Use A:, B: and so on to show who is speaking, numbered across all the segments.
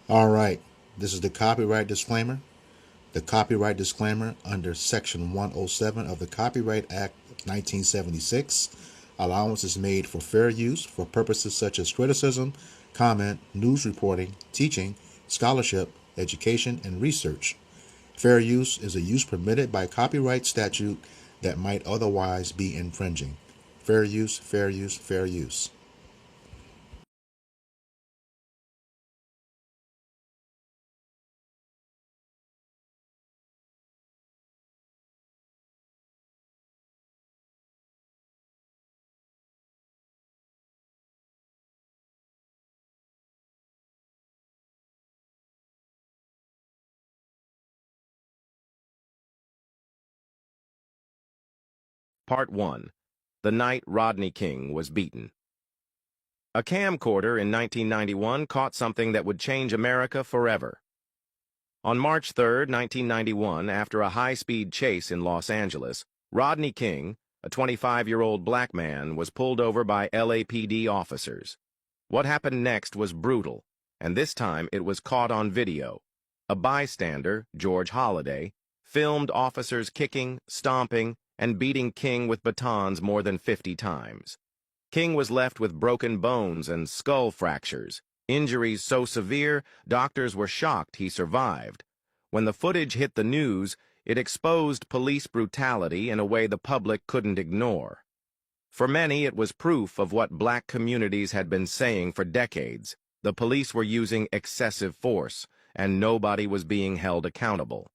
A: All right, this is the copyright disclaimer. The copyright disclaimer under Section 107 of the Copyright Act of 1976. Allowance is made for fair use for purposes such as criticism, comment, news reporting, teaching, scholarship, education, and research. Fair use is a use permitted by copyright statute that might otherwise be infringing. Fair use, fair use, fair use.
B: Part 1. The Night Rodney King Was Beaten. A camcorder in 1991 caught something that would change America forever. On March 3, 1991, after a high-speed chase in Los Angeles, Rodney King, a 25-year-old black man, was pulled over by LAPD officers. What happened next was brutal, and this time it was caught on video. A bystander, George Holliday, filmed officers kicking, stomping, and beating King with batons more than 50 times. King was left with broken bones and skull fractures, injuries so severe doctors were shocked he survived. When the footage hit the news, it exposed police brutality in a way the public couldn't ignore. For many, it was proof of what black communities had been saying for decades. The police were using excessive force, and nobody was being held accountable.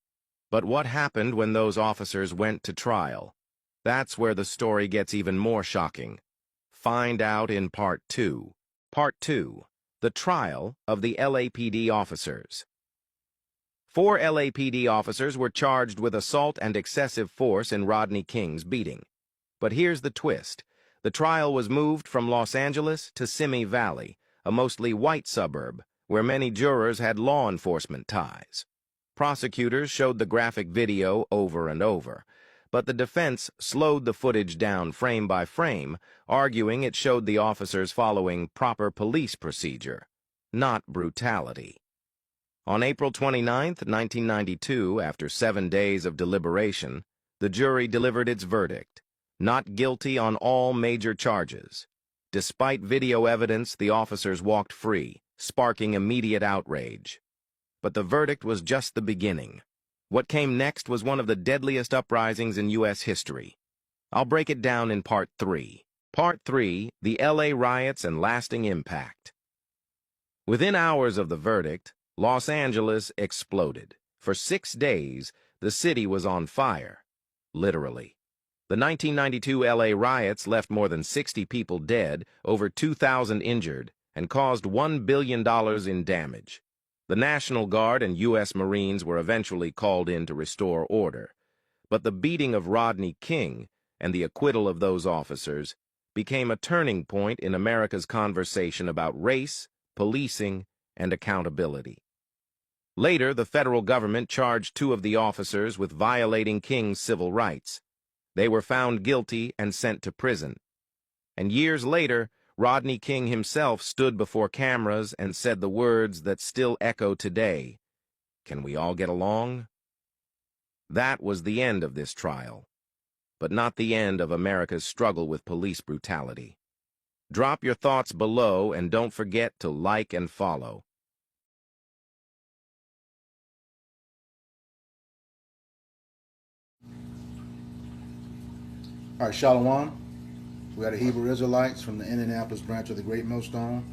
B: But what happened when those officers went to trial? That's where the story gets even more shocking. Find out in Part 2. Part 2. The Trial of the LAPD Officers. 4 LAPD officers were charged with assault and excessive force in Rodney King's beating. But here's the twist. The trial was moved from Los Angeles to Simi Valley, a mostly white suburb, where many jurors had law enforcement ties. Prosecutors showed the graphic video over and over, but the defense slowed the footage down frame by frame, arguing it showed the officers following proper police procedure, not brutality. On April 29, 1992, after 7 days of deliberation, the jury delivered its verdict: not guilty on all major charges. Despite video evidence, the officers walked free, sparking immediate outrage. But the verdict was just the beginning. What came next was one of the deadliest uprisings in U.S. history. I'll break it down in Part 3. Part 3, the L.A. Riots and Lasting Impact. Within hours of the verdict, Los Angeles exploded. For 6 days, the city was on fire. Literally. The 1992 L.A. riots left more than 60 people dead, over 2,000 injured, and caused $1 billion in damage. The National Guard and U.S. Marines were eventually called in to restore order. But the beating of Rodney King and the acquittal of those officers became a turning point in America's conversation about race, policing, and accountability. Later, the federal government charged 2 of the officers with violating King's civil rights. They were found guilty and sent to prison. And years later, Rodney King himself stood before cameras and said the words that still echo today: "Can we all get along?" That was the end of this trial, but not the end of America's struggle with police brutality. Drop your thoughts below and don't forget to like and follow.
A: All right, Shalom. We are the Hebrew Israelites from the Indianapolis branch of the Great Millstone,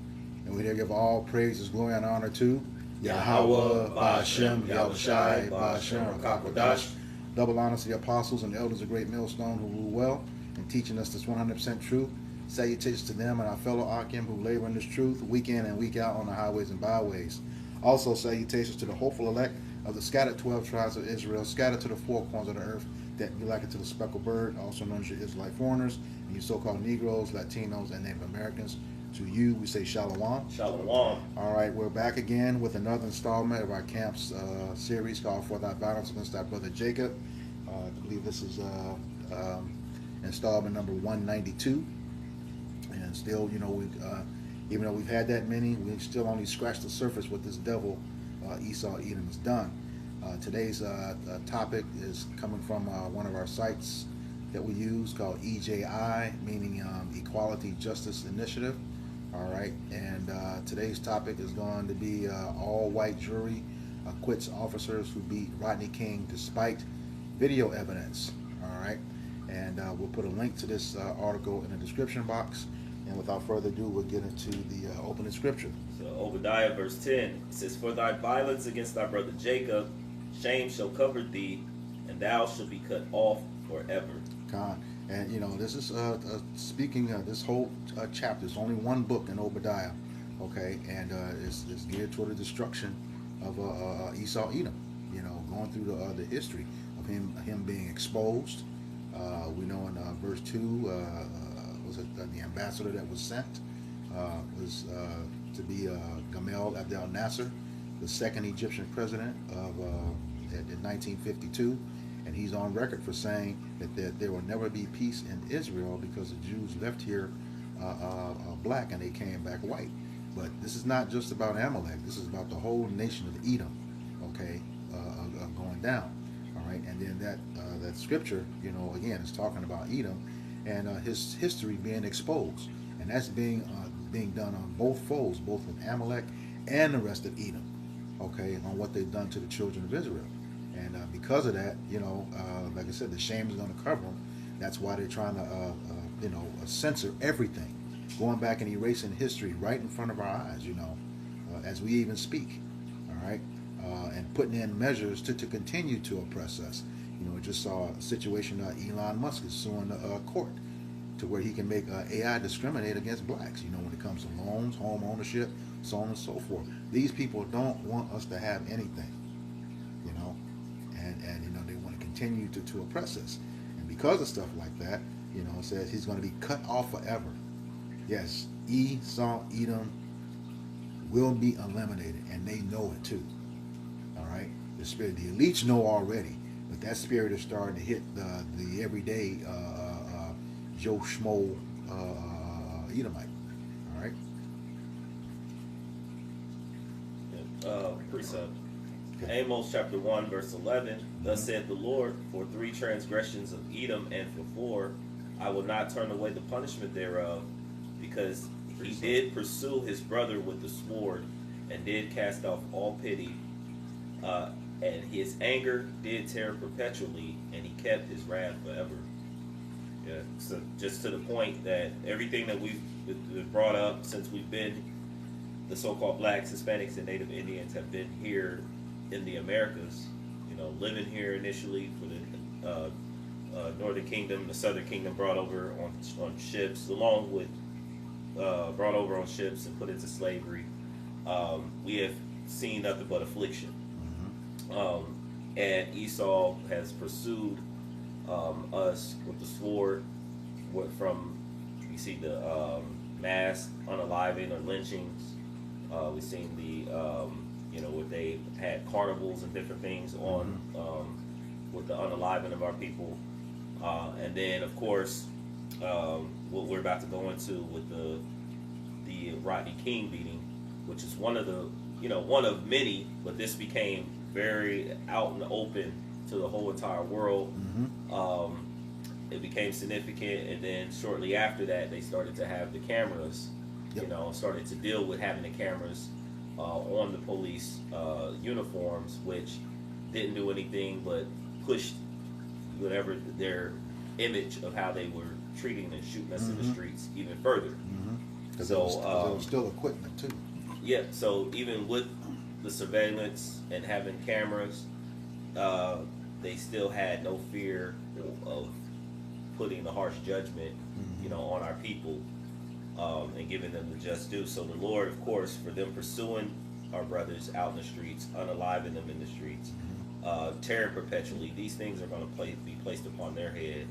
A: and we here give all praises, glory, and honor to Yahweh, Ba'Shem, Yahushai, Ba'Shem, Rakakwadash. Double honors to the apostles and elders of Great Millstone who rule well in teaching us this 100% truth. Salutations to them and our fellow Akim who labor in this truth week in and week out on the highways and byways. Also, salutations to the hopeful elect of the scattered 12 tribes of Israel, scattered to the four corners of the earth, that you like it to the speckled bird, also known as your Israelite foreigners, and you so-called Negroes, Latinos, and Native Americans. To you, we say Shalom.
C: Shalom.
A: All right, we're back again with another installment of our camps series called For Thy Violence Against Thy Brother Jacob. I believe this is installment number 192. And still, we Even though we've had that many, we still only scratched the surface what this devil, Esau, Edom, has done. Today's topic is coming from one of our sites that we use called EJI, meaning Equality Justice Initiative. All right, and today's topic is going to be all-white jury acquits officers who beat Rodney King despite video evidence. All right, and we'll put a link to this article in the description box. And without further ado, we'll get into the opening scripture.
C: So Obadiah verse 10, it says, For thy violence against thy brother Jacob, shame shall cover thee, and thou shalt be cut off forever.
A: Con. And you know, this is speaking this whole chapter. It's only one book in Obadiah, okay, and it's geared toward the destruction of Esau, Edom. You know, going through the history of him being exposed. We know in verse 2, was it the ambassador that was sent was to be Gamal Abdel Nasser, the second Egyptian president of in 1952. And he's on record for saying that there will never be peace in Israel because the Jews left here black and they came back white. But this is not just about Amalek. This is about the whole nation of Edom, okay, going down. All right, and then that scripture, you know, again, is talking about Edom and his history being exposed, and that's being done on both foes, both with Amalek and the rest of Edom, okay, on what they've done to the children of Israel. And because of that, you know, like I said, the shame is going to cover them. That's why they're trying to, you know, censor everything, going back and erasing history right in front of our eyes, you know, as we even speak, all right, and putting in measures to continue to oppress us. You know, we just saw a situation, Elon Musk is suing the court to where he can make AI discriminate against blacks, you know, when it comes to loans, home ownership, so on and so forth. These people don't want us to have anything, you know. And you know, they want to continue to oppress us. And because of stuff like that, you know, it says he's going to be cut off forever. Yes, Esau, Edom will be eliminated, and they know it too. All right? The spirit, the elites know already, but that spirit is starting to hit the everyday Joe Schmo Edomite. All right?
C: Precept. Okay. Amos chapter 1 verse 11, Thus saith the Lord, for 3 transgressions of Edom, and for 4, I will not turn away the punishment thereof, because he did pursue his brother with the sword, and did cast off all pity, and his anger did tear perpetually, and he kept his wrath forever. Yeah, so just to the point that everything that we've brought up since we've been, the so-called blacks, Hispanics, and Native Indians have been here in the Americas, you know, living here initially for the Northern Kingdom, the Southern Kingdom brought over on ships, along with brought over on ships and put into slavery. We have seen nothing but affliction, and Esau has pursued us with the sword. From you see the mass unaliving or lynchings. We've seen the you know, where they had carnivals and different things on with the unaliving of our people, and then of course what we're about to go into with the Rodney King beating, which is one of the, you know, one of many, but this became very out in the open to the whole entire world. It became significant, and then shortly after that they started to have the cameras. You know, started to deal with having the cameras on the police uniforms, which didn't do anything but pushed whatever their image of how they were treating and shooting us in the streets even further.
A: So there was still equipment too.
C: Yeah, so even with the surveillance and having cameras, they still had no fear of putting the harsh judgment, you know, on our people. And giving them the just due. So the Lord, of course, for them pursuing our brothers out in the streets, unaliving them in the streets, terror perpetually, these things are going to be placed upon their head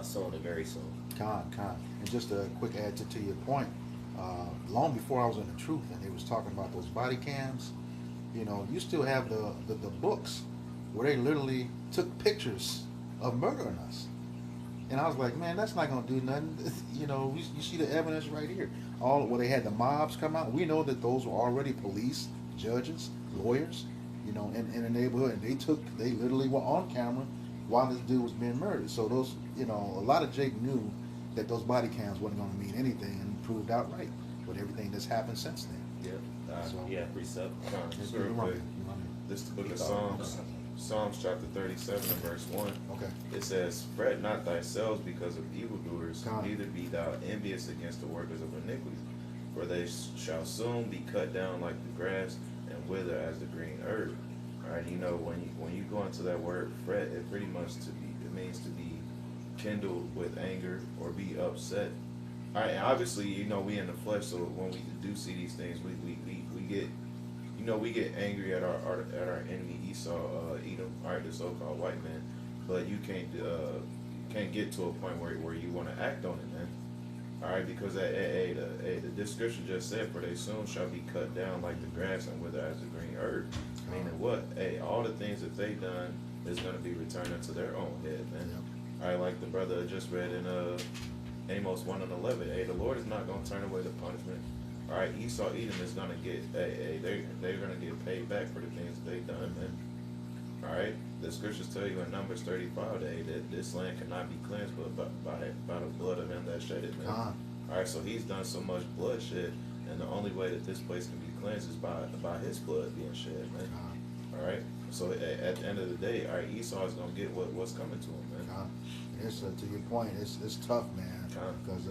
C: soon and very soon.
A: And just a quick add to your point, long before I was in the truth and they was talking about those body cams, you know, you still have the books where they literally took pictures of murdering us. And I was like, man, that's not gonna do nothing. You know, you see the evidence right here. All where they had the mobs come out. We know that those were already police, judges, lawyers, you know, in the neighborhood, and they literally were on camera while this dude was being murdered. So those, you know, a lot of Jake knew that those body cams wasn't gonna mean anything, and proved out right with everything that's happened since then.
C: Yeah.
A: So-
C: Yeah. Precept.
D: Just
A: You're
D: real
A: right.
D: quick.
A: You're right.
D: This is the book of Psalms. Psalms chapter 37 and verse 1.
A: Okay.
D: It says, "Fret not thyself because of evildoers,
A: God.
D: neither be thou envious against the workers of iniquity. For they shall soon be cut down like the grass and wither as the green herb." All right, you know, when you go into that word fret, it pretty much it means to be kindled with anger or be upset. All right, and obviously, you know, we in the flesh, so when we do see these things, we get, you know, we get angry at our enemy Esau, Edom, all right, the so-called white man. But you can't get to a point where you want to act on it, man. All right, because the description just said, "For they soon shall be cut down like the grass and wither as the green herb." Meaning what? Hey, all the things that they done is going to be returned into their own head, man.
A: Yep.
D: All right, like the brother just read in Amos 1:11. Hey, the Lord is not going to turn away the punishment. All right, Esau, Edom is going to get, they're going to get paid back for the things that they done, man. All right, the scriptures tell you in Numbers 35 that this land cannot be cleansed but by the blood of him that shed it, man. All right, so he's done so much bloodshed, and the only way that this place can be cleansed is by his blood being shed, man. All right, so at the end of the day, all right, Esau is going to get what's coming to him, man.
A: It's to your point. It's tough, man, because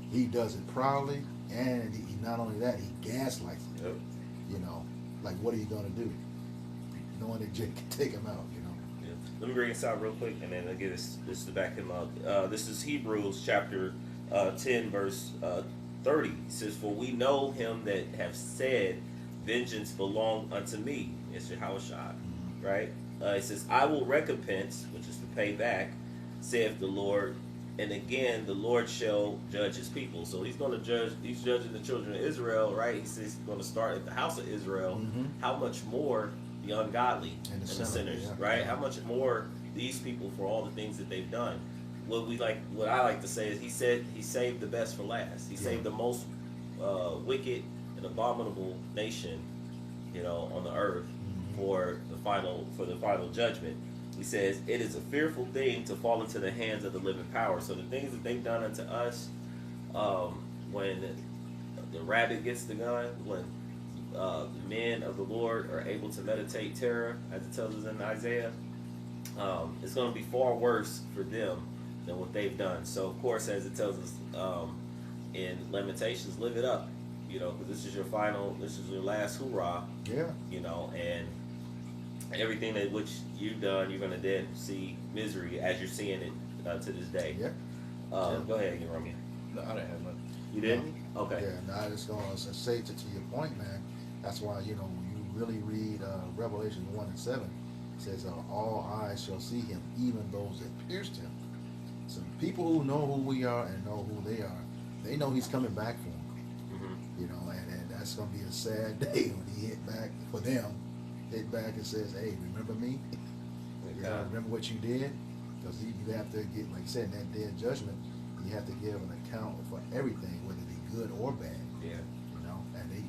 A: he does it proudly, and he not only that, he gaslights it.
D: Yep.
A: You know, like what are you gonna do, knowing that Jake can take him out? You know.
C: Yeah. Let me bring this out real quick, and then I'll get this to back him up. This is Hebrews chapter 10, verse 30. It says, "For we know him that have said, vengeance belong unto me." It's Yahushua, right? It says, "I will recompense," which is to pay back, saith the Lord. And again, the Lord shall judge his people. So he's going to judge. He's judging the children of Israel, right? He says he's going to start at the house of Israel. How much more the ungodly and the sinners,
A: yeah.
C: right? How much more these people for all the things that they've done. What I like to say is he saved the best for last. He saved the most wicked and abominable nation, you know, on the earth for the final judgment. He says, "It is a fearful thing to fall into the hands of the living power." So the things that they've done unto us, when the rabbit gets the gun, when the men of the Lord are able to meditate terror, as it tells us in Isaiah, it's going to be far worse for them than what they've done. So, of course, as it tells us in Lamentations, live it up, you know, because this is your last hoorah, you know, and everything that which you've done, you're going to then see misery as you're seeing it to this day. Go ahead, Romeo.
D: No, I didn't have nothing.
C: You didn't? Okay.
A: Yeah, now I just going to say to your point, man. That's why, you know, when you really read Revelation 1:7, it says, "All eyes shall see him, even those that pierced him." So people who know who we are and know who they are, they know he's coming back for them. You know, and that's going to be a sad day when he hit back for them. Hit back and says, "Hey, remember me? You know, remember what you did?" Because you have to get, like I said, in that day of judgment, you have to give an account for everything, whether it be good or bad.
C: Yeah.
A: You know, and they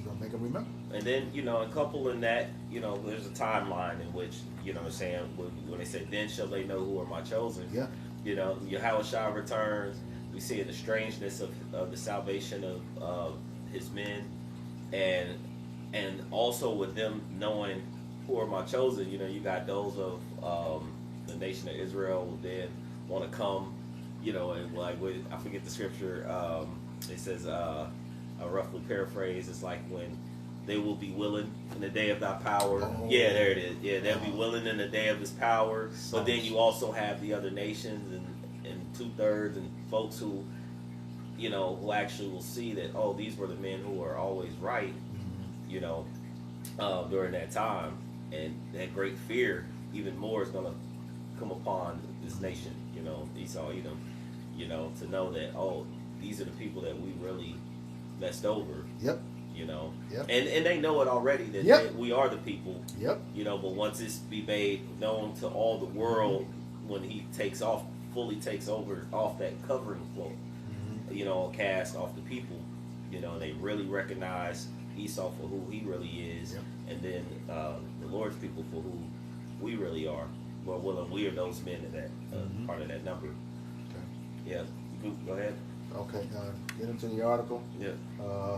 A: gonna make them remember.
C: And then, you know, a couple in that, you know, there's a timeline in which, you know what I'm saying, when they say, "Then shall they know who are my chosen."
A: Yeah.
C: You know, Yahushua returns. We see the strangeness of the salvation of his men, and also with them knowing who are my chosen. You know, you got those of the nation of Israel who then want to come, you know, and like I forget the scripture. It says, I roughly paraphrase, it's like when they will be willing in the day of thy power.
A: Oh.
C: Yeah, there it is. Yeah, they'll be willing in the day of his power. But then you also have the other nations and 2/3 and folks who, you know, who actually will see that, oh, these were the men who were always right, you know, during that time. And that great fear, even more, is going to come upon this nation, you know, Esau, Edom, you know, to know that, oh, these are the people that we really messed over.
A: Yep.
C: You know,
A: Yep.
C: And they know it already that
A: Yep.
C: we are the people.
A: Yep.
C: You know, but once it's be made known to all the world when he takes off fully takes over off that covering cloak, you know, cast off the people, you know, and they really recognize Esau for who he really is, and then the Lord's people for who we really are. Well, we are those men in that part of that number.
A: Okay.
C: Yeah, go ahead.
A: Okay, get into the article.
C: Yeah.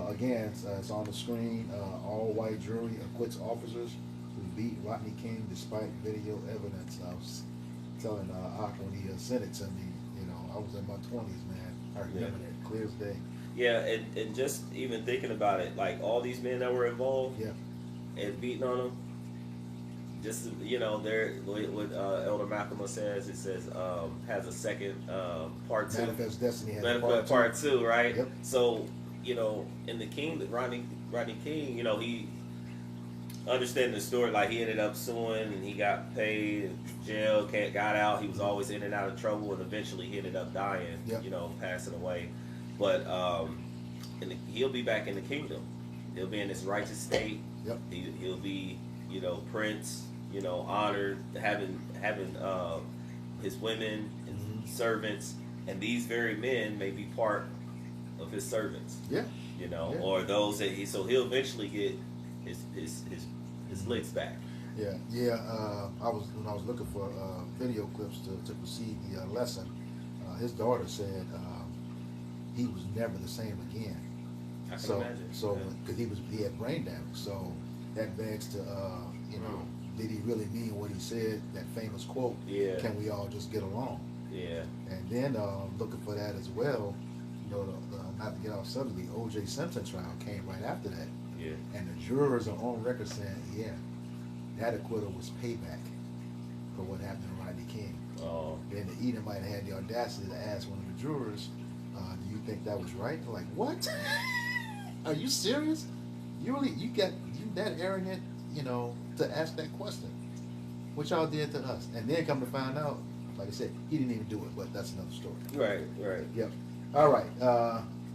A: Again, it's on the screen. All white jury acquits officers who beat Rodney King despite video evidence. I was telling Ak when he sent it to me, you know, I was in my 20s, man. I remember that clear as day.
C: Yeah, and just even thinking about it, like all these men that were involved and beating on them, just, you know, they're what Elder Malcolm says. It says has a second part 2.
A: Manifest Destiny has
C: Manifest part two, right?
A: Yep.
C: So, you know, in the King, Rodney King, you know, he understanding the story, like he ended up suing and he got paid, jail, got out. He was always in and out of trouble, and eventually he ended up dying. You know, passing away. But he'll be back in the kingdom. He'll be in his righteous state.
A: Yep.
C: He'll be, you know, prince. You know, honored, having his women and servants, and these very men may be part of his servants.
A: Yeah.
C: You know, or those that he'll eventually get his licks back.
A: Yeah. When I was looking for video clips to precede the lesson, his daughter said he was never the same again.
C: I can imagine.
A: So because he had brain damage, so that begs to you know. Did he really mean what he said? That famous quote, can we all just get along?
C: Yeah.
A: And then looking for that as well, you know, not to get off subject, the O.J. Simpson trial came right after that.
C: Yeah.
A: And the jurors are on record saying, that acquittal was payback for what happened to Rodney King.
C: Oh.
A: Then the Edomite had the audacity to ask one of the jurors, do you think that was right? They're like, what? Are you serious? You that arrogant, you know, to ask that question, which y'all did to us, and then come to find out, like I said, he didn't even do it, but that's another story.
C: Right.
A: Yep. All right.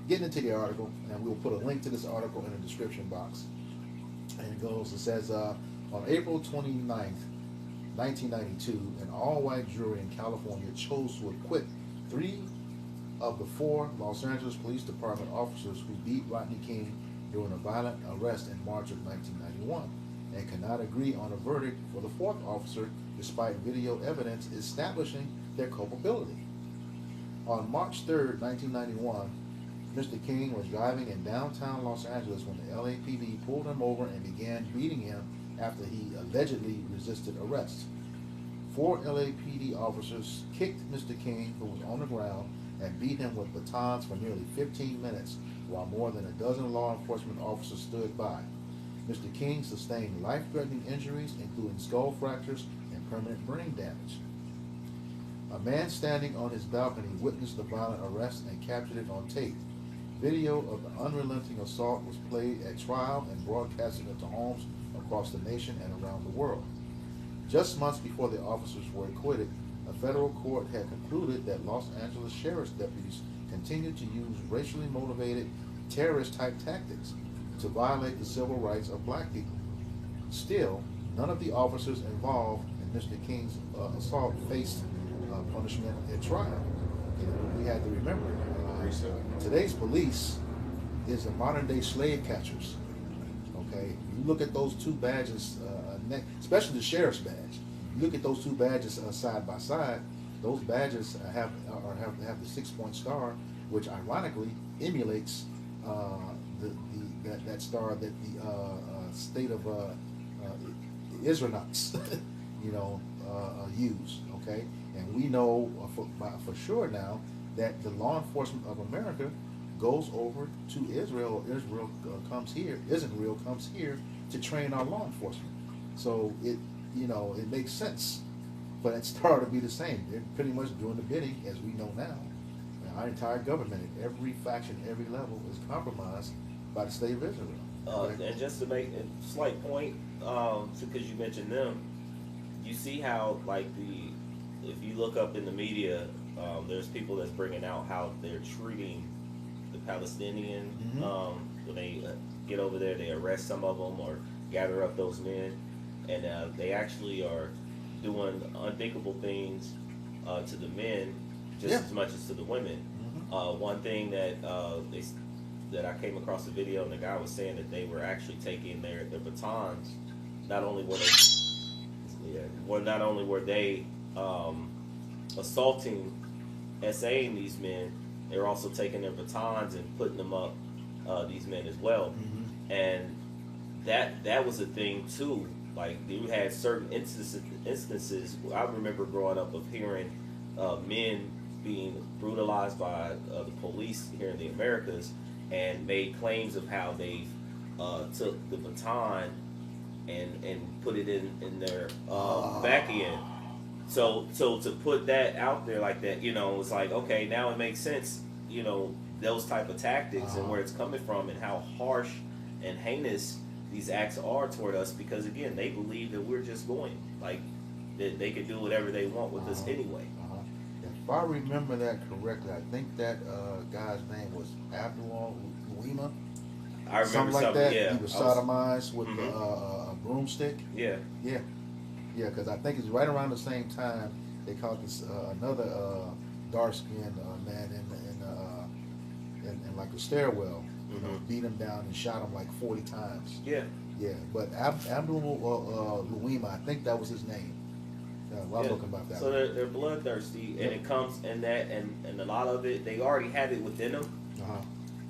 A: Getting into the article, and we'll put a link to this article in the description box. And it says, on April 29th, 1992, an all-white jury in California chose to acquit 3 of the 4 Los Angeles Police Department officers who beat Rodney King during a violent arrest in March of 1991. And cannot agree on a verdict for the 4th officer despite video evidence establishing their culpability. On March 3rd, 1991, Mr. King was driving in downtown Los Angeles when the LAPD pulled him over and began beating him after he allegedly resisted arrest. 4 LAPD officers kicked Mr. King, who was on the ground, and beat him with batons for nearly 15 minutes while more than a dozen law enforcement officers stood by. Mr. King sustained life-threatening injuries, including skull fractures and permanent brain damage. A man standing on his balcony witnessed the violent arrest and captured it on tape. Video of the unrelenting assault was played at trial and broadcasted into homes across the nation and around the world. Just months before the officers were acquitted, a federal court had concluded that Los Angeles sheriff's deputies continued to use racially motivated terrorist-type tactics to violate the civil rights of black people. Still, none of the officers involved in Mr. King's assault faced punishment at trial. We had to remember, today's police is the modern-day slave catchers. Okay, you look at those 2 badges, especially the sheriff's badge. You look at those 2 badges side by side. Those badges have the 6-point star, which ironically emulates that star that the state of Israelites, you know, use. Okay, and we know for sure now that the law enforcement of America goes over to Israel. Israel comes here to train our law enforcement. So it makes sense for that star to be the same. They're pretty much doing the bidding, as we know now. Our entire government, at every faction, every level, is compromised by the state of Israel. Okay?
C: And just to make a slight point, because you mentioned them, you see how, like, if you look up in the media, there's people that's bringing out how they're treating the Palestinian. When they get over there, they arrest some of them or gather up those men, and they actually are doing unthinkable things to the men just as much as to the women. One thing that that I came across the video, and the guy was saying that they were actually taking their batons. Not only were they assaulting, SAing these men, they were also taking their batons and putting them up these men as well. And that was a thing too. Like, you had certain instances. I remember growing up of hearing men being brutalized by the police here in the Americas, and made claims of how they took the baton and put it in their back end. So to put that out there like that, you know, it's like, okay, now it makes sense, you know, those type of tactics and where it's coming from and how harsh and heinous these acts are toward us, because again, they believe that we're just going, like, that they could do whatever they want with us anyway.
A: If I remember that correctly, I think that guy's name was Abdul Luima.
C: I remember
A: something like that.
C: Yeah,
A: he was sodomized with a broomstick.
C: Yeah.
A: Because I think it's right around the same time they caught this another dark-skinned man in like a stairwell. You know, beat him down and shot him like 40 times. Yeah. But Abdul Luima, I think that was his name. I'm looking about that.
C: So they're bloodthirsty, and it comes in that, and a lot of it, they already have it within them.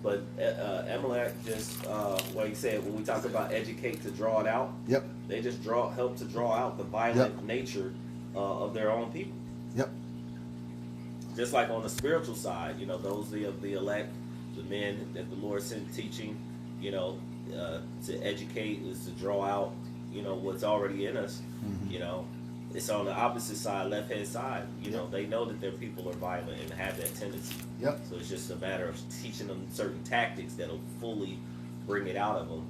C: But Amalek just, like you said, when we talk about educate to draw it out, they just help to draw out the violent nature of their own people. Just like on the spiritual side, you know, those of the elect, the men that the Lord sent teaching, you know, to educate is to draw out, you know, what's already in us. You know, it's on the opposite side, left hand side. You know, they know that their people are violent and have that tendency. So it's just a matter of teaching them certain tactics that'll fully bring it out of them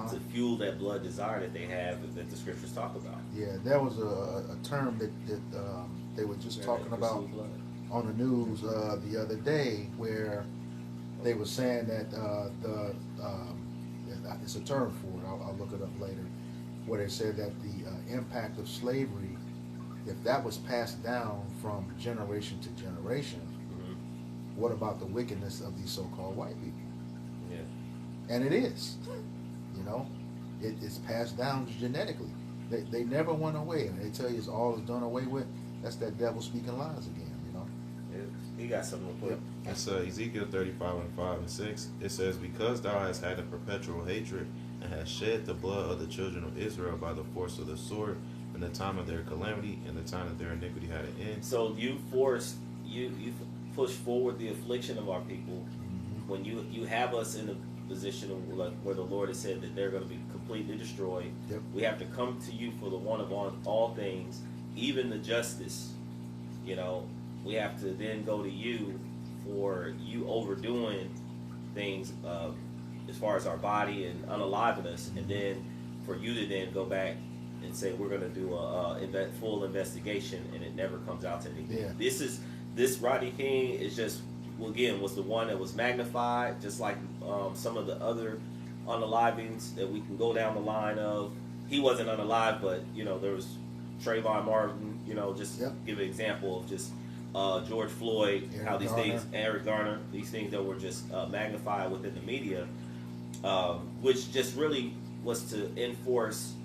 C: to fuel that blood desire that they have, that the scriptures talk about.
A: There was a term that they were just talking about on the news the other day, where they were saying that it's a term for it. I'll look it up later. Where they said that the impact of slavery, if that was passed down from generation to generation, what about the wickedness of these so-called white people? And it is. You know, it's passed down genetically. They never went away, and they tell you it's all is done away with. That's that devil speaking lies again. You know.
C: He got something to put.
D: It's Ezekiel 35:5-6. It says, "Because thou hast had a perpetual hatred, and hast shed the blood of the children of Israel by the force of the sword, in the time of their calamity, and the time that their iniquity had an end."
C: So you push forward the affliction of our people when you have us in a position where the Lord has said that they're going to be completely destroyed. We have to come to you for the one of all things, even the justice. You know, we have to then go to you for you overdoing things as far as our body and unaliving us, and then for you to then go back and say we're going to do a full investigation, and it never comes out to anything. This Rodney King is just, again, was the one that was magnified, just like some of the other unalivings that we can go down the line of. He wasn't unalive, but you know, there was Trayvon Martin. You know, just give an example of just George Floyd, how these things, Eric Garner, these things that were just magnified within the media, which just really was to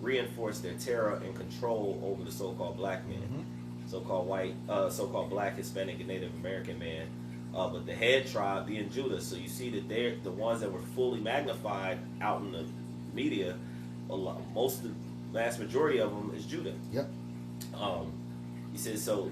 C: reinforce their terror and control over the so-called black man, so-called white, so-called black, Hispanic, and Native American man. But the head tribe being Judah. So you see that they're the ones that were fully magnified out in the media. The vast majority of them is Judah. He says, so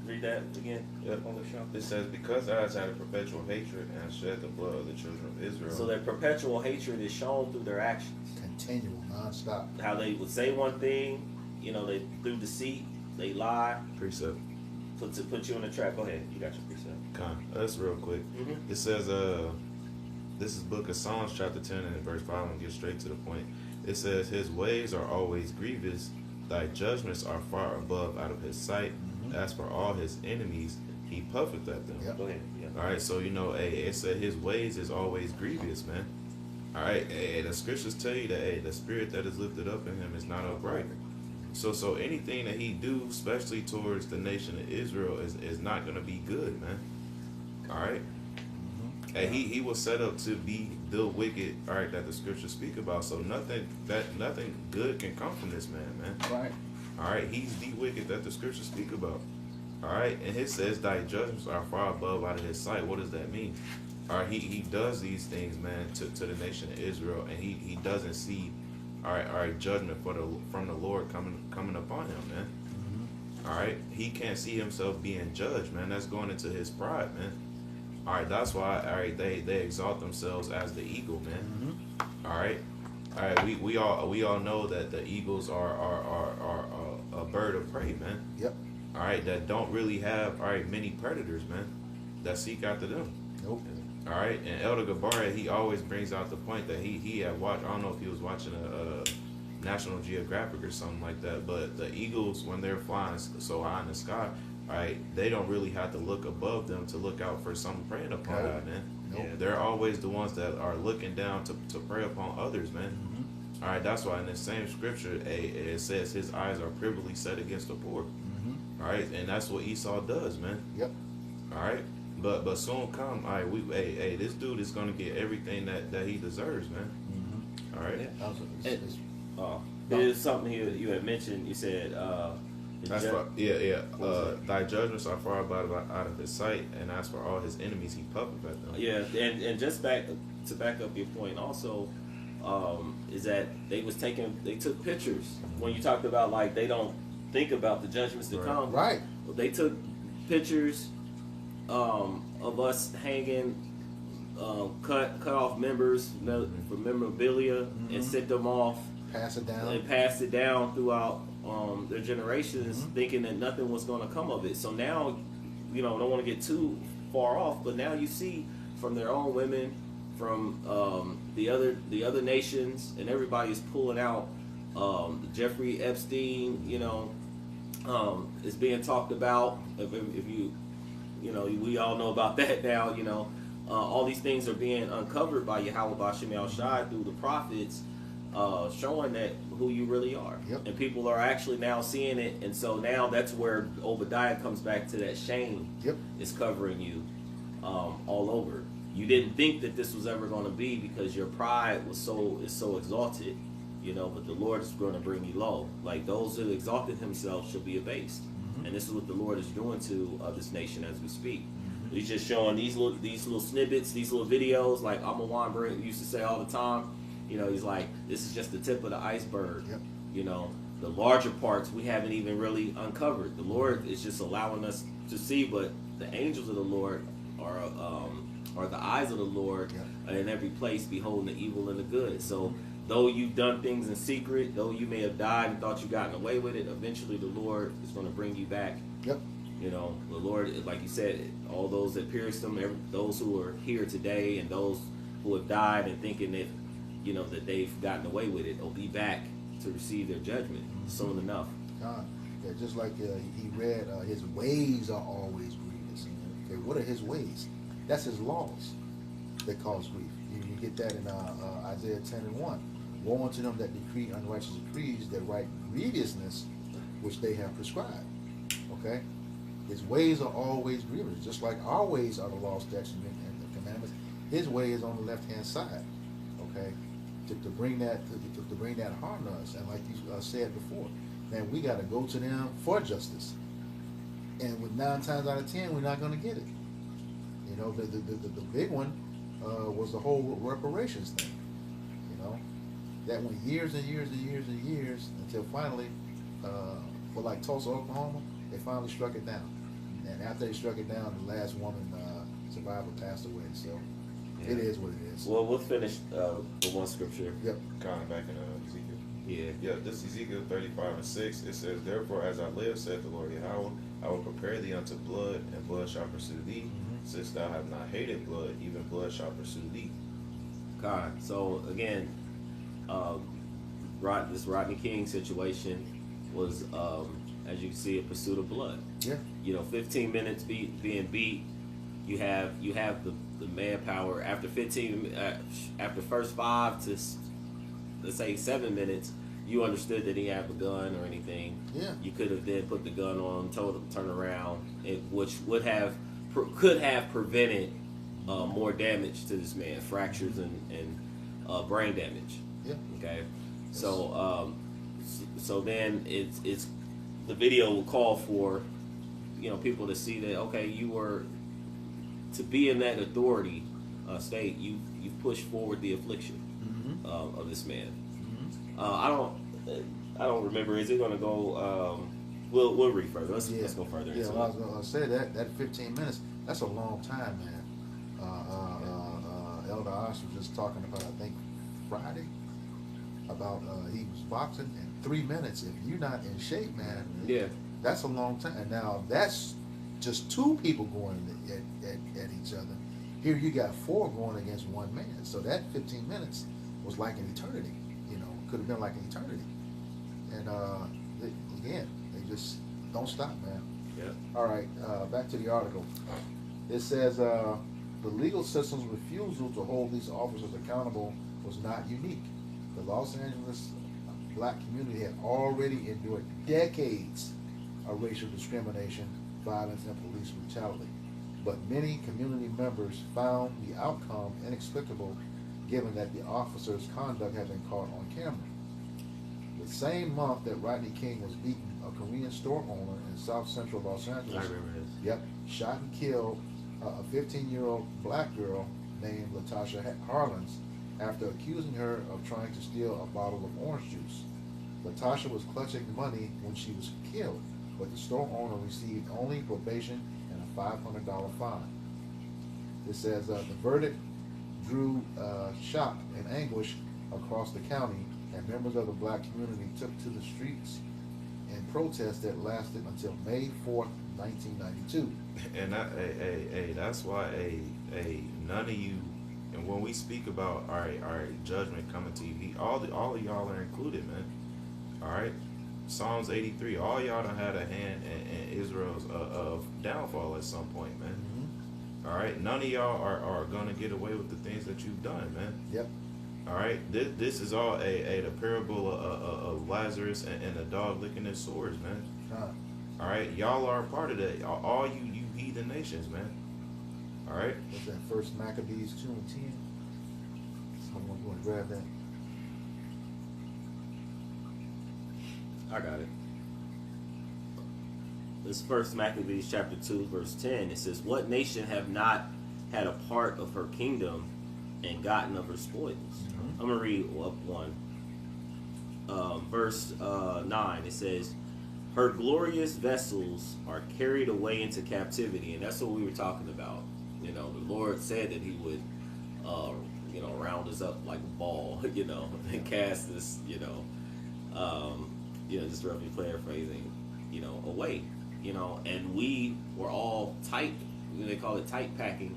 C: read that again. On the show.
D: It says, "Because thou hast had a perpetual hatred, and hast shed the blood of the children of Israel."
C: So their perpetual hatred is shown through their actions.
A: Continual, non-stop.
C: How they would say one thing, you know, they through deceit, they lie.
D: Precept.
C: To put you in the trap. Go ahead. You got your precept.
D: That's real quick. It says, this is book of Psalms chapter 10 and verse 5. I'm going to get straight to the point. It says, "His ways are always grievous. Thy judgments are far above out of his sight. As for all his enemies, he puffeth at them."
C: Go ahead.
D: All right, so you know, it said his ways is always grievous, man. All right, the scriptures tell you that the spirit that is lifted up in him is not upright. So anything that he do, especially towards the nation of Israel, is not gonna be good, man. All right. And he was set up to be the wicked, all right, that the scriptures speak about. So nothing good can come from this man.
A: Right.
D: All right, he's the wicked that the scriptures speak about. All right, and it says thy judgments are far above out of his sight. What does that mean? All right, he does these things, man, to the nation of Israel, and he doesn't see, all right, judgment from the Lord coming upon him, man. All right, he can't see himself being judged, man. That's going into his pride, man. All right, that's why, all right, they exalt themselves as the eagle, man. All right, we all know that the eagles are a bird of prey, man.
A: Yep.
D: All right, that don't really have, all right, many predators, man, that seek after them.
A: Nope.
D: All right, and Elder Gabarra, he always brings out the point that he had watched. I don't know if he was watching a National Geographic or something like that, but the eagles, when they're flying so high in the sky, all right, they don't really have to look above them to look out for something preying upon them, man.
A: Nope.
D: Yeah, they're always the ones that are looking down to prey upon others, man. All right, that's why in the same scripture, it says his eyes are privily set against the poor. All right, and that's what Esau does, man.
A: Yep.
D: All right, but soon come, all right, this dude is gonna get everything that he deserves, man. All right.
C: Yeah. There's something here that you had mentioned. You said,
D: That's thy judgments are far above out of his sight, and as for all his enemies, he puffeth at them.
C: Yeah, and just back up your point also, is that they took pictures when you talked about like they don't think about the judgments to come.
A: Right.
C: Well, they took pictures of us hanging cut off members for memorabilia and sent them off.
A: Pass it down.
C: And passed it down throughout their generations, thinking that nothing was going to come of it. So now, don't want to get too far off, but now you see from their own women, from the other nations, and everybody's pulling out. Jeffrey Epstein, is being talked about. If you, we all know about that now. All these things are being uncovered by Yahweh B'Shem Yahweh Shai through the prophets. Showing that who you really are.
A: Yep.
C: And people are actually now seeing it, and so now that's where Obadiah comes back to that shame.
A: Yep.
C: Is covering you all over. You didn't think that this was ever going to be because your pride is so exalted, but the Lord is going to bring you low. Like those who exalted himself shall be abased. And this is what the Lord is doing to this nation as we speak. He's just showing these little snippets, these little videos, like Amma Weinberg used to say all the time. He's like, this is just the tip of the iceberg.
A: Yep.
C: The larger parts we haven't even really uncovered. The Lord is just allowing us to see, but the angels of the Lord are the eyes of the Lord in every place, beholding the evil and the good. So though you've done things in secret, though you may have died and thought you gotten away with it, eventually the Lord is going to bring you back.
A: Yep.
C: The Lord, like you said, all those that pierced him, those who are here today, and those who have died and thinking that that they've gotten away with it, will be back to receive their judgment soon enough.
A: Yeah, just like he read, his ways are always grievous. Okay, what are his ways? That's his laws that cause grief. You get that in Isaiah 10:1. Woe unto them that decree unrighteous decrees, that write grievousness which they have prescribed. Okay? His ways are always grievous, just like our ways are the law, statutes, and the commandments. His way is on the left-hand side. Okay? To bring that harm to us, and like you said before, man, we got to go to them for justice, and with 9 times out of 10, we're not going to get it. The big one was the whole reparations thing. That went years and years and years and years until finally, for like Tulsa, Oklahoma, they finally struck it down. And after they struck it down, the last woman survivor passed away. So. It is what it is.
C: Well, we'll finish the one scripture.
A: Yep.
D: Kind of back in Ezekiel.
C: Yeah.
D: Yeah, this Ezekiel 35:6. It says, therefore, as I live, saith the Lord Yahweh, I will prepare thee unto blood, and blood shall pursue thee. Since thou have not hated blood, even blood shall pursue thee.
C: God. So again, this Rodney King situation was, as you can see, a pursuit of blood.
A: Yeah.
C: 15 minutes being beat. You have the manpower after 15 after first 5 to let's say 7 minutes. you understood that he had a gun or anything,
A: Yeah.
C: you could have then put the gun on, told him to turn around, which could have prevented more damage to this man, fractures and brain damage.
A: Yeah.
C: Okay, so so then it's the video will call for people to see that okay, you were to be in that authority state, you've pushed forward the affliction of this man. I don't remember. Is it going to go? We'll read further. Let's go further.
A: Yeah,
C: into
A: well, I
C: it.
A: was going to say that 15 minutes. That's a long time, man. Elder Osh was just talking about, I think Friday, about he was boxing in 3 minutes. If you're not in shape, man,
C: Yeah.
A: that's a long time. And now that's just 2 people going at each other. Here you got 4 going against 1 man. So that 15 minutes was like an eternity. Could have been like an eternity. And again, they just don't stop, man.
C: Yeah.
A: All right, back to the article. It says the legal system's refusal to hold these officers accountable was not unique. The Los Angeles black community had already endured decades of racial discrimination, violence, and police brutality. But many community members found the outcome inexplicable given that the officers' conduct had been caught on camera. The same month that Rodney King was beaten, a Korean store owner in South Central Los Angeles,
C: I remember this.
A: Yep, shot and killed a 15-year-old black girl named Latasha Harlins after accusing her of trying to steal a bottle of orange juice. Latasha was clutching money when she was killed, but the store owner received only probation and a $500 fine. It says the verdict drew shock and anguish across the county, and members of the black community took to the streets in protests that lasted until May 4th, 1992.
D: And that's why none of you, and when we speak about all right, judgment coming to you, all of y'all are included, man. All right, Psalms 83, all y'all done had a hand in Israel's downfall at some point, man. All right, none of y'all are gonna get away with the things that you've done, man.
A: Yep.
D: All right, this is all the parable of Lazarus and the dog licking his sores, man. All right, y'all are a part of that. All you heathen nations, man. All right.
A: What's that? First Maccabees 2:10. Someone want to grab that?
C: I got it. This First Maccabees chapter 2 verse 10. It says, "What nation have not had a part of her kingdom and gotten of her spoils?" I'm gonna read up one. Verse 9. It says, "Her glorious vessels are carried away into captivity," and that's what we were talking about. The Lord said that He would, round us up like a ball, and cast us, just roughly paraphrasing, away, and we were all tight. They call it tight packing,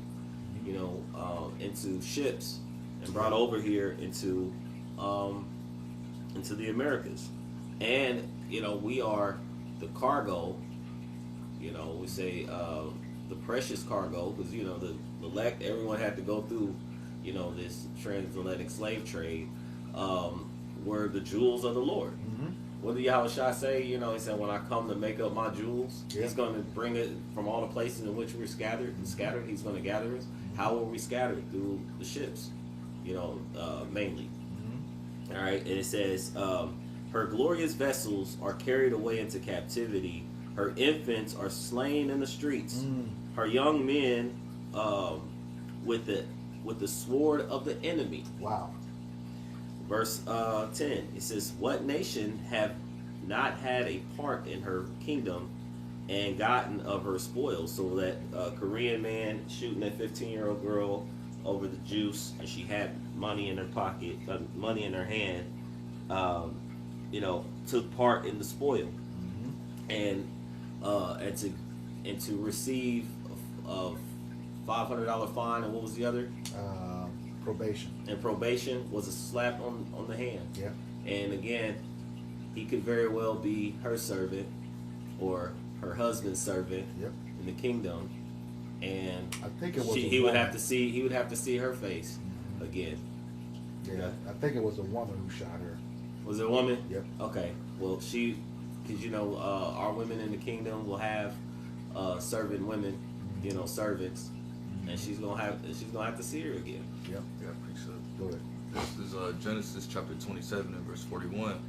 C: into ships and brought over here into the Americas, and we are the cargo. We say the precious cargo because the elect. Everyone had to go through, this transatlantic slave trade. Were the jewels of the Lord. What did Yahushua say? He said, "When I come to make up my jewels, He's going to bring it from all the places in which we're scattered. He's going to gather us. How were we scattered? Through the ships, mainly. All right, and it says, "Her glorious vessels are carried away into captivity. Her infants are slain in the streets. Her young men, with the sword of the enemy."
A: Wow.
C: Verse 10, it says, "What nation have not had a part in her kingdom and gotten of her spoils?" So that Korean man shooting that 15-year-old girl over the juice, and she had money in her pocket, money in her hand, took part in the spoil, and to receive a $500 fine, and what was the other?
A: Probation.
C: And probation was a slap on the hand.
A: Yeah.
C: And again, he could very well be her servant or her husband's servant in the kingdom, and
A: I think it was
C: he would have to see her face again.
A: Yeah, I think it was a woman who shot her.
C: Was it a woman?
A: Yep.
C: Okay. Well, because our women in the kingdom will have servant women, servants, and she's gonna have to see her again.
A: Yep.
E: Yeah, pretty sure.
A: Go ahead.
E: This is Genesis chapter 27 and verse 41.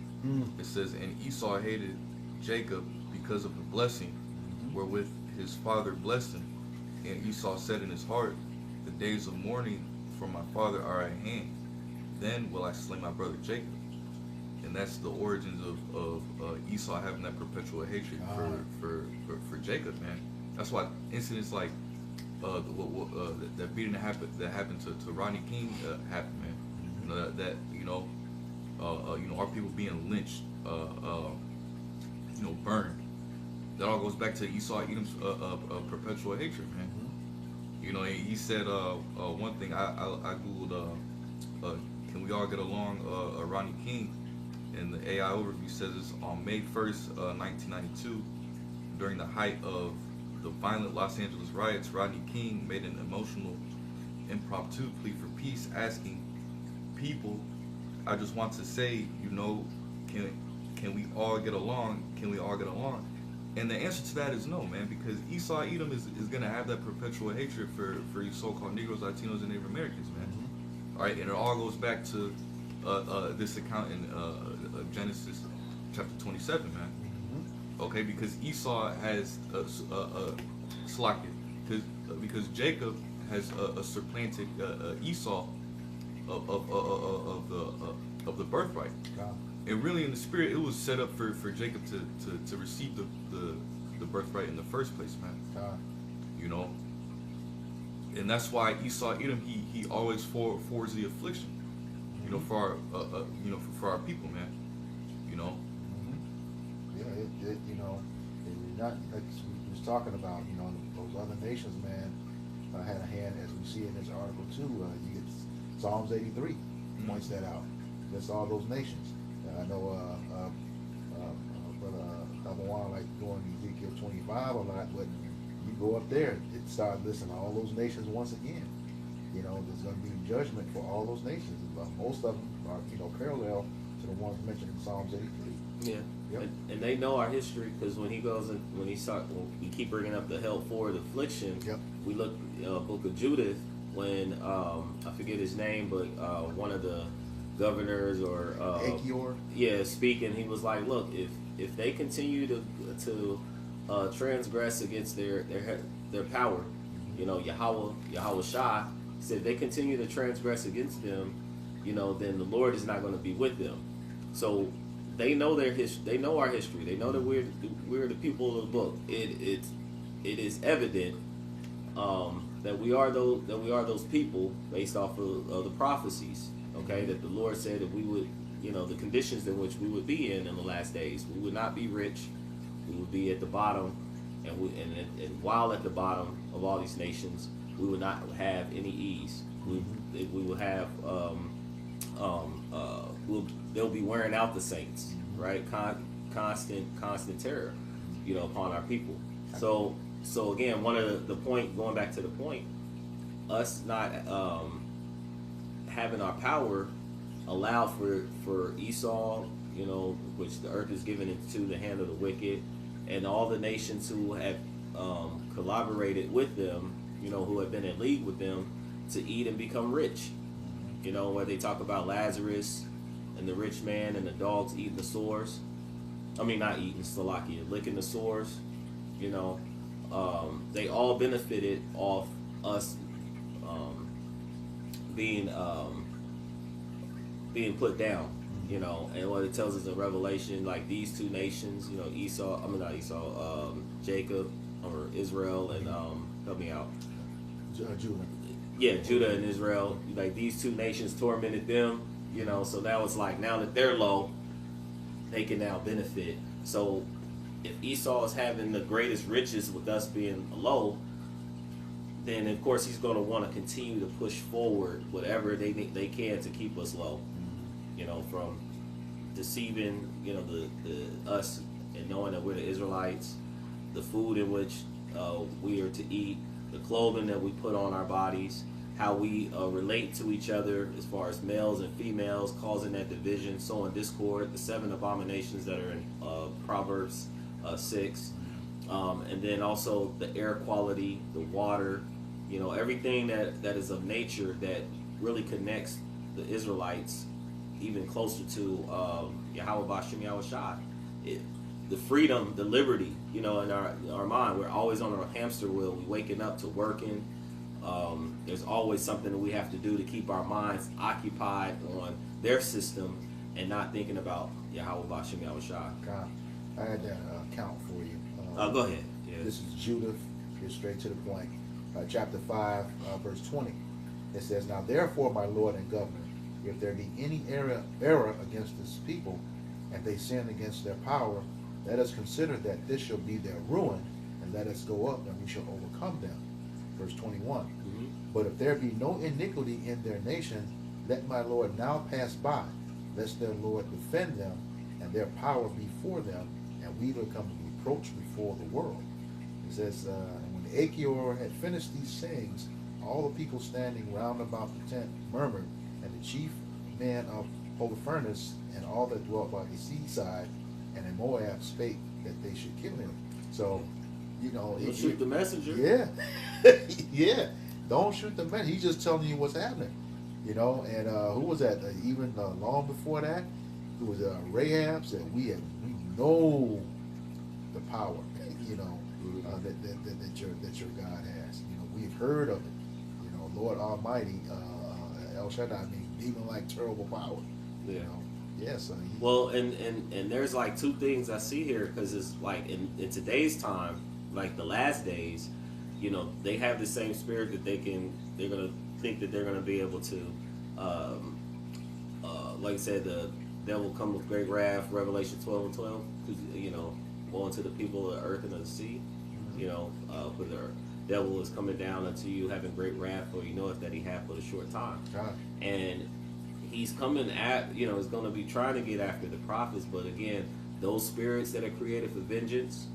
E: It says, "And Esau hated Jacob because of the blessing wherewith his father blessed him. And Esau said in his heart, the days of mourning for my father are at hand. Then will I slay my brother Jacob." And that's the origins of Esau having that perpetual hatred for Jacob, man. That's why incidents like that beating that happened to Rodney King happened, man. Our people being lynched, burned. That all goes back to Esau Edom's perpetual hatred, man. He said one thing. I googled, can we all get along? Rodney King, and the AI overview says this on May 1st, 1992, during the height of the violent Los Angeles riots, Rodney King made an emotional, impromptu plea for peace, asking people, "I just want to say, can we all get along? Can we all get along?" And the answer to that is no, man, because Esau Edom is going to have that perpetual hatred for you so-called Negroes, Latinos, and Native Americans, man. All right, and it all goes back to this account in Genesis chapter 27, man. Okay, because Esau has because Jacob has supplanted Esau of the birthright.
A: God.
E: And really, in the spirit, it was set up for Jacob to receive the birthright in the first place, man.
A: God.
E: And that's why Esau Edom he always forwards the affliction, for our people, man.
A: Yeah, it's not like we was talking about. Those other nations, man, had a hand, as we see in this article too. You get Psalms 83 points that out. That's all those nations. I know Brother Abawan like going to Ezekiel 25 a lot, but you go up there, it starts listing all those nations once again. There's going to be judgment for all those nations. Most of them are, parallel to the ones mentioned in Psalms 83.
C: Yeah.
A: Yep.
C: And they know our history, because when we keep bringing up the held forward affliction.
A: Yep.
C: We look Book of Judith when I forget his name, but one of the governors or
A: Achior.
C: speaking, he was like, look, if they continue to transgress against their power, Yahweh Shai said, if they continue to transgress against them, then the Lord is not going to be with them. So they know their history. They know our history. They know that we're the people of the book. It is evident that we are those people based off of the prophecies. Okay, that the Lord said that we would, the conditions in which we would be in the last days. We would not be rich. We would be at the bottom, and while at the bottom of all these nations, we would not have any ease. We will have they'll be wearing out the saints, right? Constant terror, upon our people. So again, one of the point, going back to the point, us not having our power allowed for Esau, which the earth is given into the hand of the wicked, and all the nations who have collaborated with them, who have been in league with them, to eat and become rich. Where they talk about Lazarus and the rich man and the dogs eating the sores. I mean, not eating, Salakia, licking the sores. They all benefited off us being put down. And what it tells us in Revelation, like these two nations, Jacob or Israel and help me out.
A: Judah.
C: Yeah, Judah and Israel. Like these two nations tormented them, so now it's like, now that they're low, they can now benefit. So if Esau is having the greatest riches with us being low, then of course he's going to want to continue to push forward whatever they can to keep us low. From deceiving, the us and knowing that we're the Israelites, the food in which we are to eat, the clothing that we put on our bodies, how we relate to each other as far as males and females, causing that division, sowing discord, the 7 abominations that are in Proverbs 6, and then also the air quality, the water, everything that is of nature that really connects the Israelites even closer to Yahweh Bashem Yahweh Shai. The freedom, the liberty, in our mind. We're always on a hamster wheel. We waking up to working. There's always something that we have to do to keep our minds occupied on their system and not thinking about Yahweh Bashem Yahweh Shai.
A: God, I had that count for you.
C: Go ahead. Yeah.
A: This is Judith. Get straight to the point. Chapter 5, verse 20. It says, "Now therefore, my Lord and Governor, if there be any error against this people, and they sin against their power, let us consider that this shall be their ruin, and let us go up, and we shall overcome them." Verse 21. "But if there be no iniquity in their nation, let my Lord now pass by, lest their Lord defend them, and their power be for them, and we become a reproach before the world." It says, "And when Achior had finished these sayings, all the people standing round about the tent murmured, and the chief man of Holofernes and all that dwelt by the seaside and in Moab spake that they should kill him." So,
C: Don't shoot the messenger.
A: Yeah, yeah. Don't shoot the messenger. He's just telling you what's happening. And who was that? Even long before that, who was Rahab said, "We know the power, that your God has. We've heard of it. Lord Almighty, El Shaddai, demon-like terrible power.
C: Yeah.
A: Yes.
C: Well, and there's like two things I see here, because it's like in today's time, like the last days, they have the same spirit that they're gonna think that they're gonna be able to, like I said, the devil will come with great wrath, Revelation 12:12, going to the people of the earth and of the sea, for the devil is coming down unto you having great wrath, for that he hath but a short time.
A: God.
C: And he's coming at, is going to be trying to get after the prophets, but again, those spirits that are created for vengeance,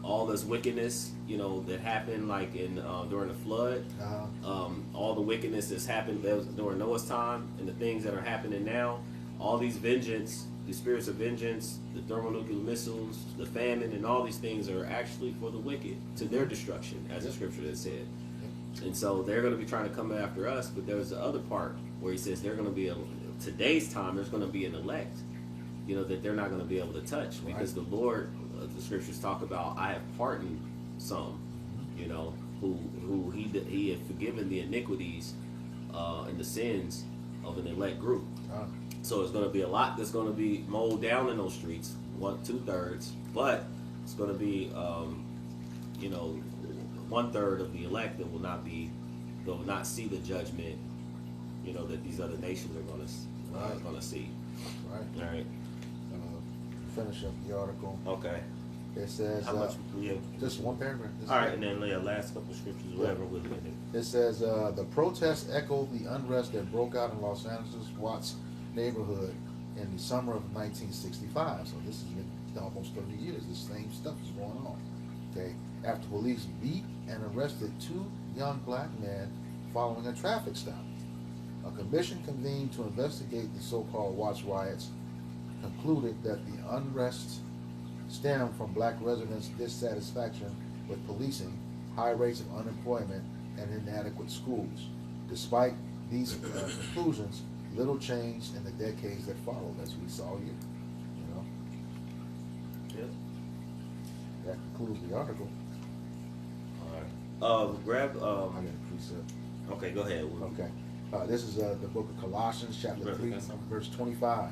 C: all this wickedness, that happened like in during the flood, all the wickedness that's happened during Noah's time, and the things that are happening now, all these vengeance, the spirits of vengeance, the thermonuclear missiles, the famine, and all these things are actually for the wicked, to their destruction, as the scripture has said. And so they're going to be trying to come after us, but there's the other part where he says they're going to be today's time, there's going to be an elect, that they're not going to be able to touch, because the Lord, the scriptures talk about, I have pardoned some, who he had forgiven the iniquities and the sins of an elect group. So it's going to be a lot that's going to be mowed down in those streets, 2/3, but it's going to be, 1/3 of the elect that will not see the judgment, that these other nations are going to see.
A: Right.
C: All right.
A: Finish up the article.
C: Okay.
A: It says,
C: How much? Yeah.
A: just one paragraph.
C: All right, and then last couple scriptures, whatever we're looking
A: It says, the protests echo the unrest that broke out in Los Angeles Watts neighborhood in the summer of 1965. So this has been almost 30 years. This same stuff is going on. Okay. After police beat and arrested 2 young black men following a traffic stop. A commission convened to investigate the so-called Watts riots concluded that the unrest stemmed from black residents' dissatisfaction with policing, high rates of unemployment, and inadequate schools. Despite these conclusions, little changed in the decades that followed, as we saw here.
C: Yep.
A: That concludes the article.
C: All right. Grab.
A: I got a precept.
C: Okay, go ahead.
A: Okay. This is the book of Colossians, chapter 3, verse 25.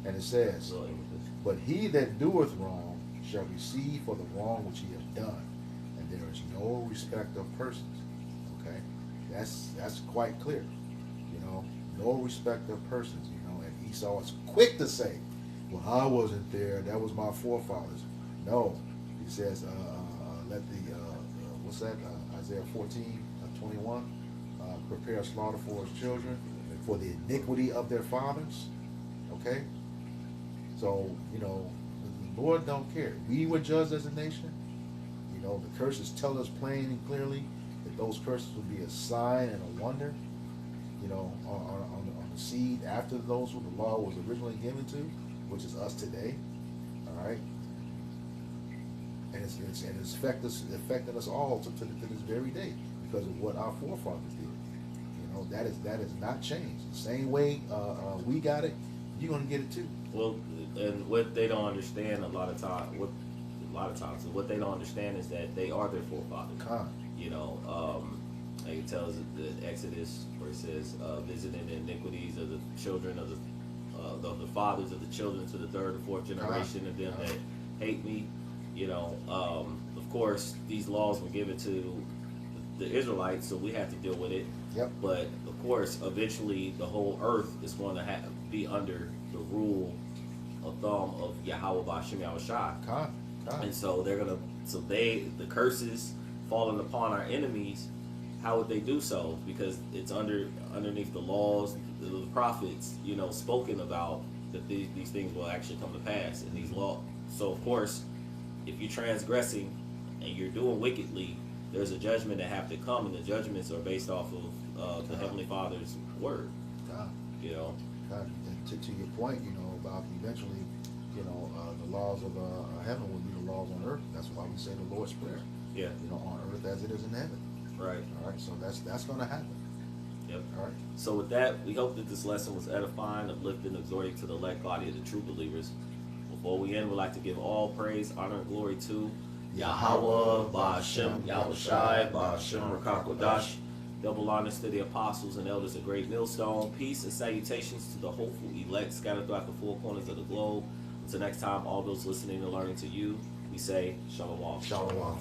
A: And it says, "But he that doeth wrong shall receive for the wrong which he hath done, and there is no respect of persons." Okay? That's quite clear. No respect of persons, and Esau is quick to say, "Well, I wasn't there, that was my forefathers." No. He says, let the what's that? Isaiah 14:21, prepare slaughter for his children, for the iniquity of their fathers. Okay? So, the Lord don't care. We were judged as a nation. You know, the curses tell us plain and clearly that those curses will be a sign and a wonder, you know, on the seed after those who the law was originally given to, which is us today. All right. And it's affecting us all to this very day because of what our forefathers did. You know, that is not changed. The same way we got it, you're gonna get it too.
C: Well, and what they don't understand a lot of times, what they don't understand is that they are their forefathers. You know, like it tells the Exodus where it says, visiting the iniquities of the children of the fathers of the children to the third and fourth generation of them that hate me. You know, of course, these laws were given to the Israelites, so we have to deal with it.
A: Yep.
C: But of course, eventually, the whole earth is going to be under the rule of thumb of Yahweh Ba'Shem Yahushai. And so the curses falling upon our enemies. How would they do so? Because it's underneath the laws, the prophets, you know, spoken about that these things will actually come to pass in these laws. So of course, if you're transgressing and you're doing wickedly, there's a judgment that have to come, and the judgments are based off of the Heavenly Father's word. You know.
A: To your point, you know, about eventually, you know, the laws of heaven will be the laws on earth. That's why we say the Lord's Prayer.
C: Yeah.
A: You know, on earth as it is in heaven.
C: Right.
A: All right. So that's going to happen.
C: Yep.
A: All right.
C: So with that, we hope that this lesson was edifying, uplifting, exhorting to the elect body of the true believers. Before we end, we'd like to give all praise, honor, and glory to Yahweh, Ba'Shem, Yahushai, Ba'Shem, Rakakodash. Double honors to the apostles and elders of Great Millstone. Peace and salutations to the hopeful elect scattered throughout the four corners of the globe. Until next time, all those listening and learning to you, we say Shalom.
A: Shalom.